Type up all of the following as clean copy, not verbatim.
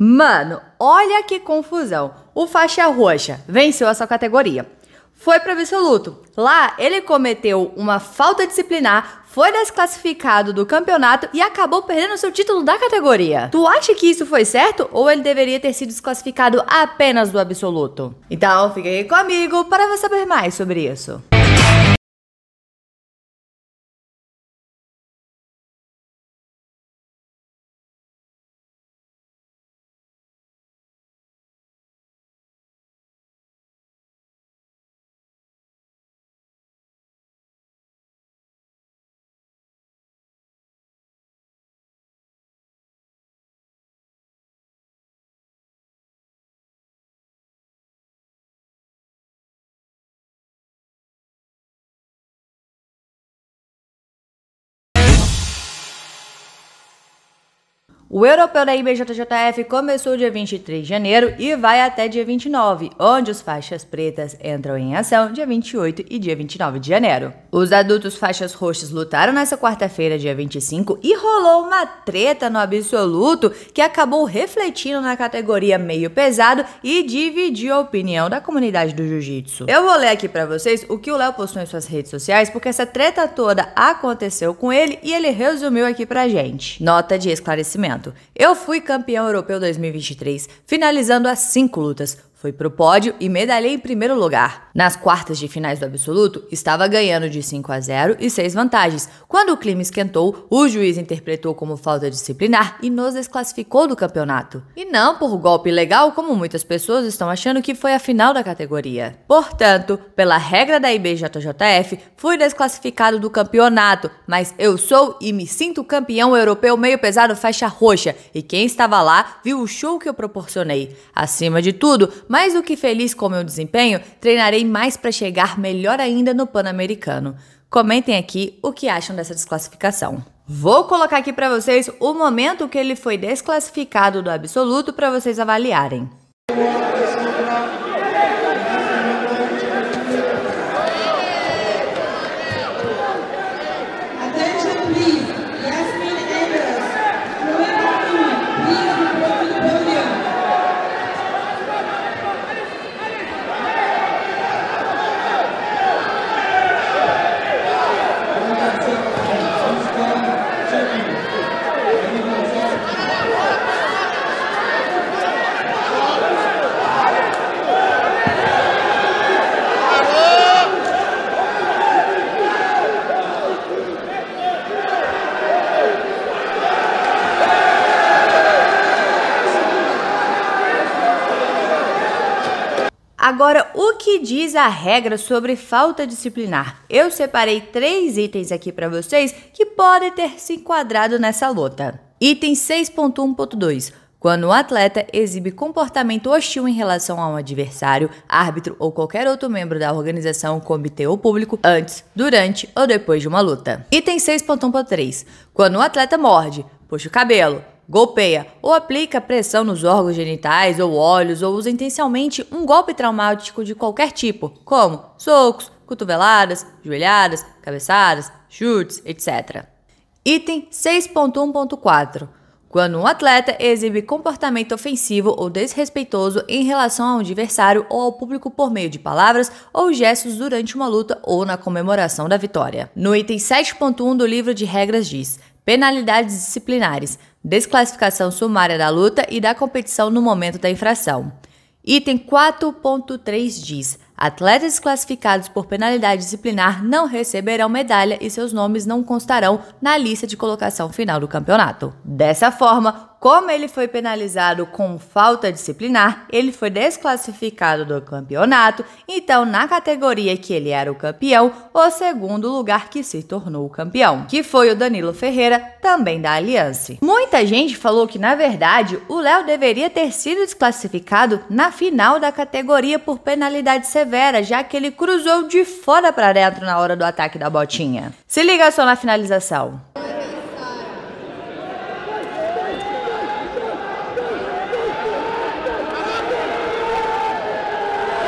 Mano, olha que confusão. O faixa roxa venceu a sua categoria. Foi para absoluto. Lá, ele cometeu uma falta disciplinar, foi desclassificado do campeonato e acabou perdendo seu título da categoria. Tu acha que isso foi certo ou ele deveria ter sido desclassificado apenas do absoluto? Então, fica aí comigo para você saber mais sobre isso. O europeu da IBJJF começou dia 23 de janeiro e vai até dia 29, onde os faixas pretas entram em ação dia 28 e dia 29 de janeiro. Os adultos faixas roxas lutaram nessa quarta-feira, dia 25, e rolou uma treta no absoluto que acabou refletindo na categoria meio pesado e dividiu a opinião da comunidade do jiu-jitsu. Eu vou ler aqui pra vocês o que o Léo postou em suas redes sociais, porque essa treta toda aconteceu com ele e ele resumiu aqui pra gente. Nota de esclarecimento. Eu fui campeão europeu 2023, finalizando as 5 lutas. Fui pro pódio e medalhei em primeiro lugar. Nas quartas de finais do absoluto, estava ganhando de 5-0 e 6 vantagens. Quando o clima esquentou, o juiz interpretou como falta disciplinar e nos desclassificou do campeonato. E não por golpe ilegal, como muitas pessoas estão achando que foi a final da categoria. Portanto, pela regra da IBJJF, fui desclassificado do campeonato, mas eu sou e me sinto campeão europeu meio pesado faixa roxa, e quem estava lá viu o show que eu proporcionei. Acima de tudo, mais do que feliz com meu desempenho, treinarei mais para chegar melhor ainda no Pan-Americano. Comentem aqui o que acham dessa desclassificação. Vou colocar aqui para vocês o momento que ele foi desclassificado do absoluto para vocês avaliarem. Agora, o que diz a regra sobre falta disciplinar? Eu separei 3 itens aqui para vocês que podem ter se enquadrado nessa luta. Item 6.1.2. Quando o atleta exibe comportamento hostil em relação a um adversário, árbitro ou qualquer outro membro da organização, comitê ou público, antes, durante ou depois de uma luta. Item 6.1.3. Quando o atleta morde, puxa o cabelo, golpeia ou aplica pressão nos órgãos genitais ou olhos ou usa intencionalmente um golpe traumático de qualquer tipo, como socos, cotoveladas, joelhadas, cabeçadas, chutes, etc. Item 6.1.4. Quando um atleta exibe comportamento ofensivo ou desrespeitoso em relação a um adversário ou ao público por meio de palavras ou gestos durante uma luta ou na comemoração da vitória. No item 7.1 do livro de regras diz: penalidades disciplinares, desclassificação sumária da luta e da competição no momento da infração. Item 4.3 diz: atletas desclassificados por penalidade disciplinar não receberão medalha e seus nomes não constarão na lista de colocação final do campeonato. Dessa forma, como ele foi penalizado com falta disciplinar, ele foi desclassificado do campeonato, então na categoria que ele era o campeão, o segundo lugar que se tornou o campeão, que foi o Danilo Ferreira, também da Aliança. Muita gente falou que, na verdade, o Léo deveria ter sido desclassificado na final da categoria por penalidade severa, já que ele cruzou de fora para dentro na hora do ataque da botinha. Se liga só na finalização.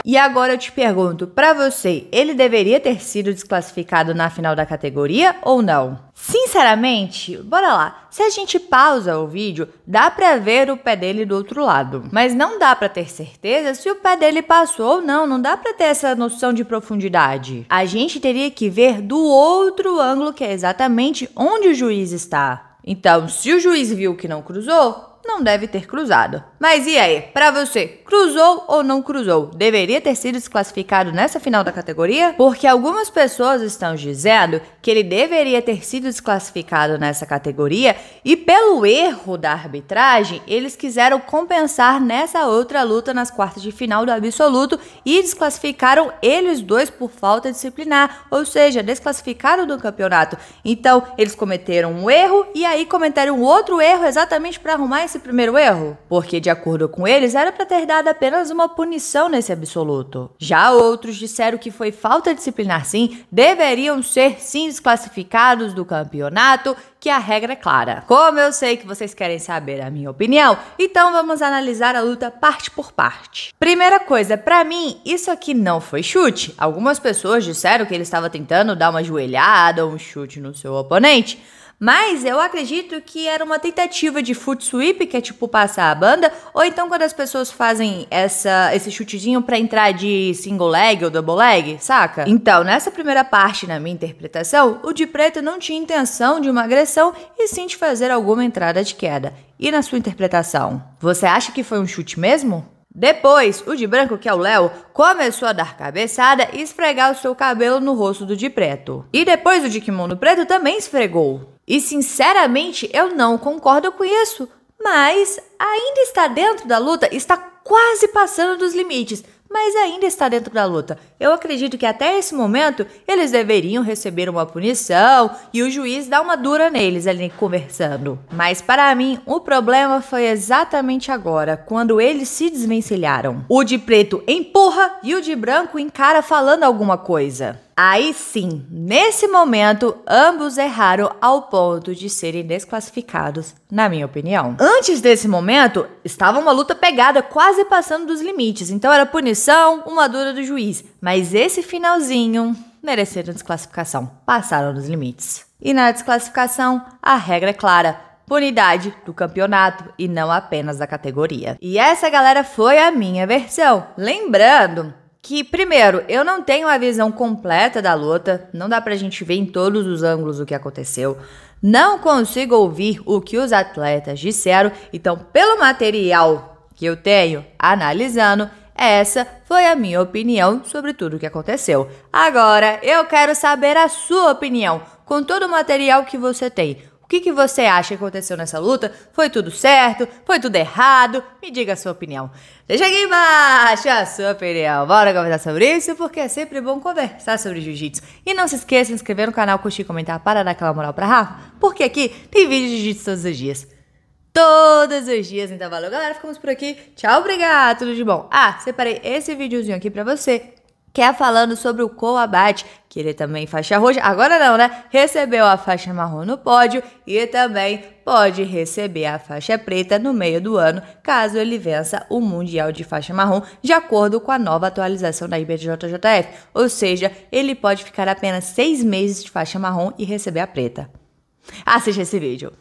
E agora eu te pergunto, pra você, ele deveria ter sido desclassificado na final da categoria ou não? Sinceramente, bora lá. Se a gente pausa o vídeo, dá pra ver o pé dele do outro lado. Mas não dá pra ter certeza se o pé dele passou ou não. Não dá pra ter essa noção de profundidade. A gente teria que ver do outro ângulo, que é exatamente onde o juiz está. Então, se o juiz viu que não cruzou, não deve ter cruzado. Mas e aí, pra você, cruzou ou não cruzou? Deveria ter sido desclassificado nessa final da categoria? Porque algumas pessoas estão dizendo que ele deveria ter sido desclassificado nessa categoria e pelo erro da arbitragem, eles quiseram compensar nessa outra luta nas quartas de final do absoluto e desclassificaram eles dois por falta disciplinar, ou seja, desclassificaram do campeonato. Então, eles cometeram um erro e aí cometeram outro erro exatamente para arrumar esse primeiro erro, porque de acordo com eles era para ter dado apenas uma punição nesse absoluto. Já outros disseram que foi falta disciplinar sim, deveriam ser sim desclassificados do campeonato, que a regra é clara. Como eu sei que vocês querem saber a minha opinião, então vamos analisar a luta parte por parte. Primeira coisa, pra mim, isso aqui não foi chute. Algumas pessoas disseram que ele estava tentando dar uma joelhada ou um chute no seu oponente, mas eu acredito que era uma tentativa de foot sweep, que é tipo passar a banda, ou então quando as pessoas fazem esse chutezinho pra entrar de single leg ou double leg, saca? Então, nessa primeira parte, na minha interpretação, o de preto não tinha intenção de uma agressão e sim de fazer alguma entrada de queda. E na sua interpretação, você acha que foi um chute mesmo? Depois, o de branco, que é o Léo, começou a dar cabeçada e esfregar o seu cabelo no rosto do de preto. E depois o de kimono preto também esfregou. E sinceramente, eu não concordo com isso, mas ainda está dentro da luta, está quase passando dos limites, mas ainda está dentro da luta. Eu acredito que até esse momento eles deveriam receber uma punição e o juiz dar uma dura neles ali conversando. Mas para mim, o problema foi exatamente agora, quando eles se desvencilharam. O de preto empurra e o de branco encara falando alguma coisa. Aí sim, nesse momento, ambos erraram ao ponto de serem desclassificados, na minha opinião. Antes desse momento, estava uma luta pegada, quase passando dos limites, então era punição, uma dura do juiz. Mas esse finalzinho, mereceram desclassificação, passaram dos limites. E na desclassificação, a regra é clara. Punidade do campeonato e não apenas da categoria. E essa, galera, foi a minha versão. Lembrando que, primeiro, eu não tenho a visão completa da luta, não dá pra gente ver em todos os ângulos o que aconteceu, não consigo ouvir o que os atletas disseram, então, pelo material que eu tenho analisando, essa foi a minha opinião sobre tudo o que aconteceu. Agora, eu quero saber a sua opinião, com todo o material que você tem. O que você acha que aconteceu nessa luta? Foi tudo certo? Foi tudo errado? Me diga a sua opinião. Deixa aqui embaixo a sua opinião. Bora conversar sobre isso, porque é sempre bom conversar sobre jiu-jitsu. E não se esqueça de se inscrever no canal, curtir e comentar para dar aquela moral pra Rafa, porque aqui tem vídeo de jiu-jitsu todos os dias. Todos os dias, então valeu, galera. Ficamos por aqui. Tchau, obrigado, tudo de bom. Ah, separei esse videozinho aqui pra você, que é falando sobre o Coabate, que ele também faixa roxa, agora não, né? Recebeu a faixa marrom no pódio e também pode receber a faixa preta no meio do ano, caso ele vença o Mundial de faixa marrom, de acordo com a nova atualização da IBJJF. Ou seja, ele pode ficar apenas 6 meses de faixa marrom e receber a preta. Assiste esse vídeo.